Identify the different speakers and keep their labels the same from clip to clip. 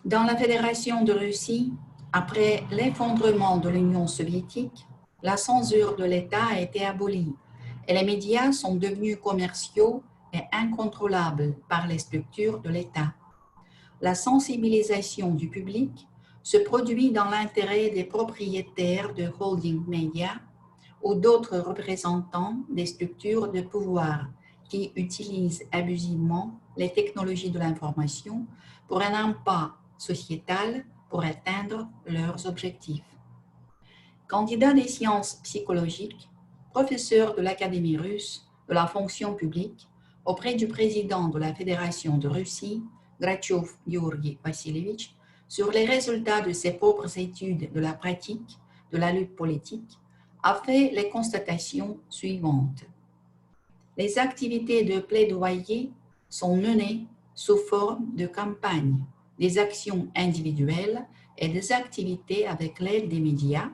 Speaker 1: Dans la Fédération de Russie, après l'effondrement de l'Union soviétique, la censure de l'État a été abolie et les médias sont devenus commerciaux et incontrôlables par les structures de l'État. La sensibilisation du public se produit dans l'intérêt des propriétaires de holding médias ou d'autres représentants des structures de pouvoir qui utilisent abusivement les technologies de l'information pour un impact sociétal pour atteindre leurs objectifs. Candidat des sciences psychologiques, professeur de l'Académie russe de la fonction publique auprès du président de la Fédération de Russie, Grachov Georgi Vassilievitch, sur les résultats de ses propres études de la pratique de la lutte politique, a fait les constatations suivantes. Les activités de plaidoyer sont menées sous forme de campagne, des actions individuelles et des activités avec l'aide des médias,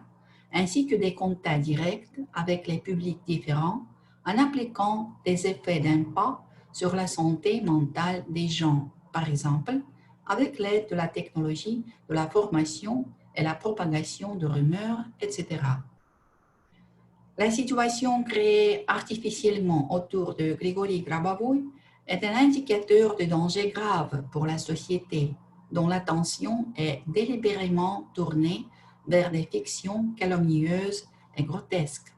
Speaker 1: ainsi que des contacts directs avec les publics différents en appliquant des effets d'impact sur la santé mentale des gens, par exemple, avec l'aide de la technologie, de la formation et la propagation de rumeurs, etc. La situation créée artificiellement autour de Grigory Grabovoy est un indicateur de danger grave pour la société, dont l'attention est délibérément tournée vers des fictions calomnieuses et grotesques.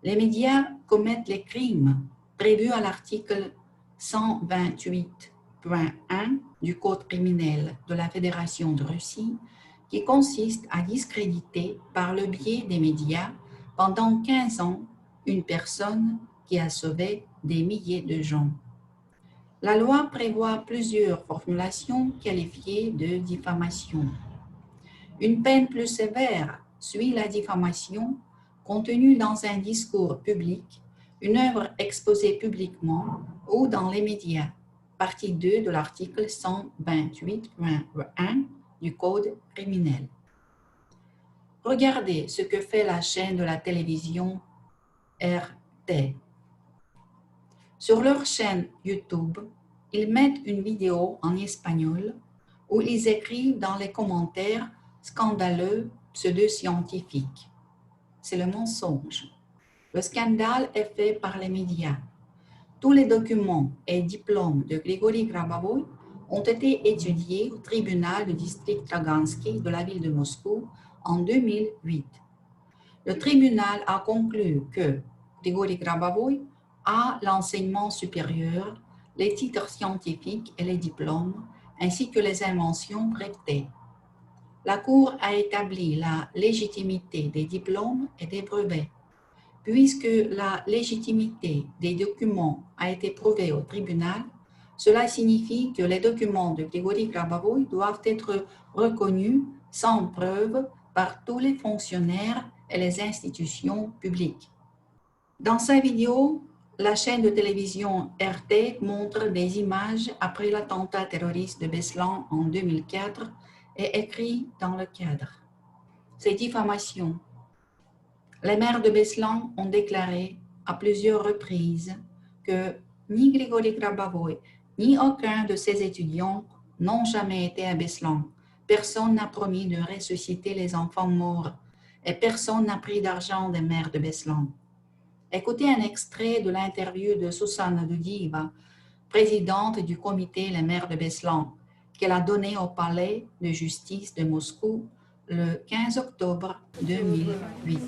Speaker 1: Les médias commettent les crimes prévus à l'article 128.1 du Code criminel de la Fédération de Russie, qui consiste à discréditer par le biais des médias pendant 15 ans une personne qui a sauvé des milliers de gens. La loi prévoit plusieurs formulations qualifiées de diffamation. Une peine plus sévère suit la diffamation contenue dans un discours public, une œuvre exposée publiquement ou dans les médias, partie 2 de l'article 128.1 du Code criminel. Regardez ce que fait la chaîne de la télévision RT. Sur leur chaîne YouTube, ils mettent une vidéo en espagnol où ils écrivent dans les commentaires scandaleux pseudo-scientifiques. C'est le mensonge. Le scandale est fait par les médias. Tous les documents et diplômes de Grigory Grabovoy ont été étudiés au tribunal du district Tagansky de la ville de Moscou en 2008. Le tribunal a conclu que Grigory Grabovoy a l'enseignement supérieur, les titres scientifiques et les diplômes, ainsi que les inventions brevetées. La Cour a établi la légitimité des diplômes et des brevets. Puisque la légitimité des documents a été prouvée au tribunal, cela signifie que les documents de Grigory Grabovoy doivent être reconnus sans preuve par tous les fonctionnaires et les institutions publiques. Dans sa vidéo, la chaîne de télévision RT montre des images après l'attentat terroriste de Beslan en 2004 et écrit dans le cadre. Ces diffamations. Les maires de Beslan ont déclaré à plusieurs reprises que ni Grigory Grabovoy ni aucun de ses étudiants n'ont jamais été à Beslan. Personne n'a promis de ressusciter les enfants morts et personne n'a pris d'argent des maires de Beslan. Écoutez un extrait de l'interview de Susanna Dudieva, présidente du comité Les maires de Beslan, qu'elle a donné au palais de justice de Moscou le 15 octobre 2008.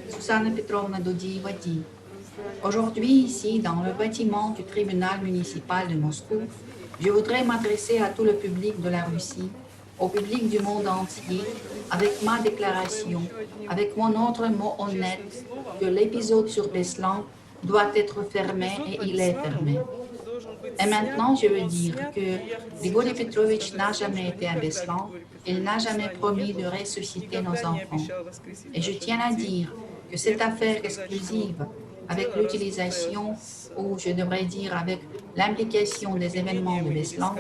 Speaker 1: Susanna Petrovna Dudieva dit « Aujourd'hui, ici, dans le bâtiment du tribunal municipal de Moscou, je voudrais m'adresser à tout le public de la Russie, au public du monde entier, avec ma déclaration, avec mon autre mot honnête, que l'épisode sur Beslan doit être fermé et il est fermé. Et maintenant, je veux dire que Grigory Petrovitch n'a jamais été à Beslan, il n'a jamais promis de ressusciter nos enfants. Et je tiens à dire que cette affaire exclusive, avec l'utilisation, ou je devrais dire avec l'implication des événements de Beslan,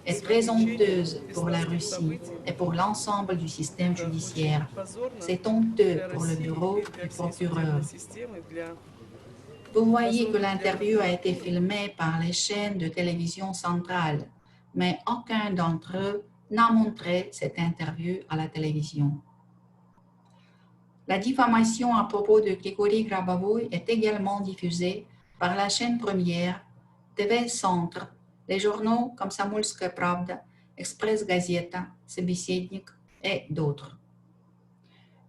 Speaker 1: est très honteuse pour la Russie et pour l'ensemble du système judiciaire. C'est honteux pour le bureau du procureur. Vous voyez que l'interview a été filmée par les chaînes de télévision centrale, mais aucun d'entre eux n'a montré cette interview à la télévision. La diffamation à propos de Grigori Grabavoy est également diffusée par la chaîne première TV Centre, les journaux comme Samulskaya Pravda, Express Gazeta, Собеседник et d'autres.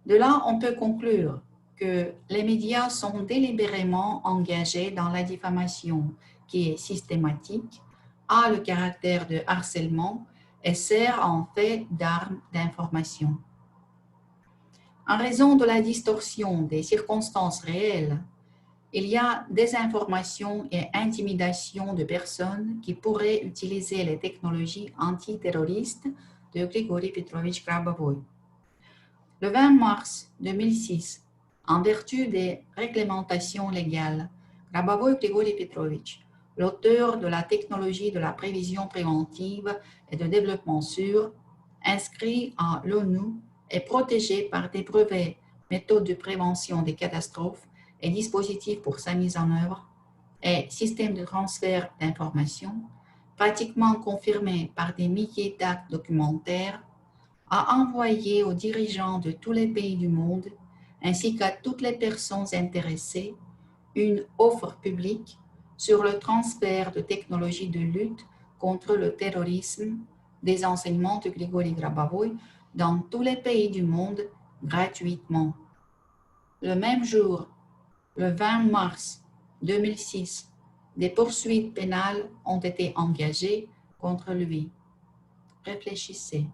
Speaker 1: De là, on peut conclure que les médias sont délibérément engagés dans la diffamation qui est systématique, a le caractère de harcèlement et sert en fait d'arme d'information. En raison de la distorsion des circonstances réelles, il y a désinformation et intimidation de personnes qui pourraient utiliser les technologies antiterroristes de Grigori Petrovich Grabavoy. Le 20 mars 2006, en vertu des réglementations légales, Grabavoy Grigori Petrovich, l'auteur de la technologie de la prévision préventive et de développement sûr, inscrit à l'ONU, est protégé par des brevets, méthodes de prévention des catastrophes et dispositifs pour sa mise en œuvre, et systèmes de transfert d'informations, pratiquement confirmés par des milliers d'actes documentaires, a envoyé aux dirigeants de tous les pays du monde, ainsi qu'à toutes les personnes intéressées, une offre publique sur le transfert de technologies de lutte contre le terrorisme des enseignements de Grigori Grabavoy dans tous les pays du monde gratuitement. Le même jour, le 20 mars 2006, des poursuites pénales ont été engagées contre lui. Réfléchissez.